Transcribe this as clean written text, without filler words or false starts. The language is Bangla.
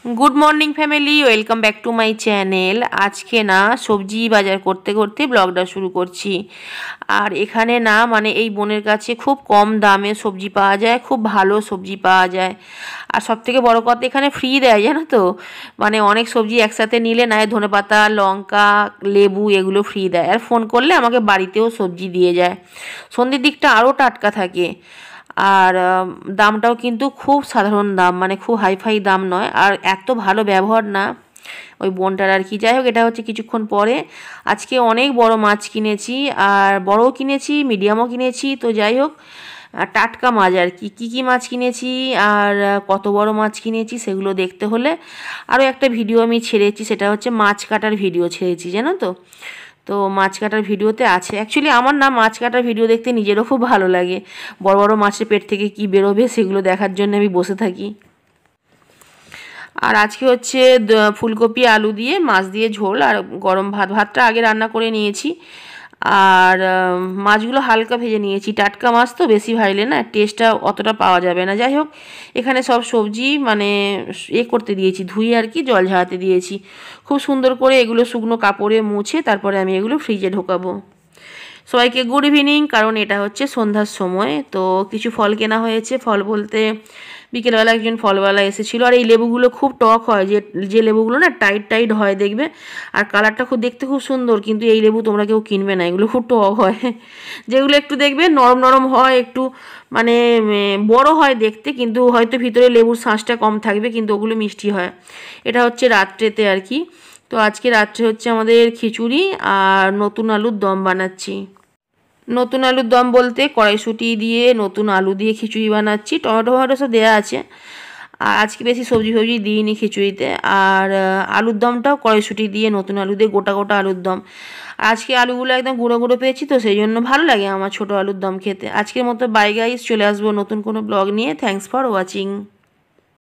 Good morning family welcome back to my channel. आज के ना सब्जी बाजार करते करते ब्लगटा शुरू करছি। আর এখানে না মানে এই বোনের কাছে খুব কম দামে সবজি পাওয়া যায়, খুব ভালো সবজি পাওয়া যায়। আর সবথেকে বড় কথা এখানে ফ্রি দেয়, জানো তো। মানে অনেক সবজি একসাথে নিলে না ধনেপাতা, লঙ্কা, লেবু এগুলো ফ্রি দেয়। আর ফোন করলে আমাকে বাড়িতেও সবজি দিয়ে যায়। সন্ধ্যের দিকটা আরও টাটকা থাকে। আর দামটাও কিন্তু খুব সাধারণ দাম, মানে খুব হাইফাই দাম নয়। আর এত ভালো ব্যবহার না ওই বোনটার আর কি। যাই হোক, এটা হচ্ছে কিছুক্ষণ পরে। আজকে অনেক বড় মাছ কিনেছি, আর বড়ও কিনেছি, মিডিয়ামও কিনেছি। তো যাই হোক, টাটকা মাছ আর কি। কী কী মাছ কিনেছি আর কত বড় মাছ কিনেছি সেগুলো দেখতে হলে আরও একটা ভিডিও আমি ছেড়েছি, সেটা হচ্ছে মাছ কাটার ভিডিও ছেড়েছি, জানো তো। তো মাছ কাটার ভিডিওতে আছে। অ্যাকচুয়ালি আমার না মাছ কাটার ভিডিও দেখতে নিজেরও খুব ভালো লাগে। বড় বড় মাছের পেট থেকে কি বেরোবে সেগুলো দেখার জন্য আমি বসে থাকি। আর আজকে হচ্ছে ফুলকপি আলু দিয়ে মাছ দিয়ে ঝোল, আর গরম ভাতটা আগে রান্না করে নিয়েছি। আর মাছগুলো হালকা ভেজে নিয়েছি। টাটকা মাছ তো বেশি ভাজলে না টেস্টটা অতটা পাওয়া যাবে না। যাই হোক, এখানে সব সবজি মানে করতে দিয়েছি, ধুয়ে আর কি জল ঝরাতে দিয়েছি। খুব সুন্দর করে এগুলো শুকনো কাপড়ে মুছে তারপরে আমি এগুলো ফ্রিজে ঢোকাবো। সবাইকে গুড ইভিনিং। কারণ এটা হচ্ছে সন্ধ্যার সময়। তো কিছু ফল কেনা হয়েছে। ফল বলতে বিকেলবেলা একজন ফলওয়ালা এসেছিলো। আর এই লেবুগুলো খুব টক হয়, যে লেবুগুলো না টাইট টাইট হয় দেখবে। আর কালারটা দেখতে খুব সুন্দর, কিন্তু এই লেবু তোমরা কেউ কিনবে না, এগুলো খুব টক হয়। যেগুলো একটু দেখবে নরম নরম হয়, একটু মানে বড় হয় দেখতে, কিন্তু হয়তো ভিতরে লেবুর শাঁসটা কম থাকবে, কিন্তু ওগুলো মিষ্টি হয়। এটা হচ্ছে রাত্রেতে আর কি। তো আজকে রাত্রে হচ্ছে আমাদের খিচুড়ি আর নতুন আলুর দম বানাচ্ছি। নতুন আলুর দম বলতে কড়াইশুঁটি দিয়ে নতুন আলু দিয়ে খিচুড়ি বানাচ্ছি। টমেটো সব দেওয়া আছে। আর আজকে বেশি সবজি দিইনি খিচুড়িতে। আর আলুর দমটাও কড়াইশুঁটি দিয়ে নতুন আলু দিয়ে গোটা গোটা আলুর দম। আজকে আলুগুলো একদম গুঁড়ো গুঁড়ো পেয়েছি, তো সেই জন্য ভালো লাগে আমার ছোটো আলুর দম খেতে। আজকের মতো বাই গাইস, চলে আসবো নতুন কোনো ব্লগ নিয়ে। Thanks for watching.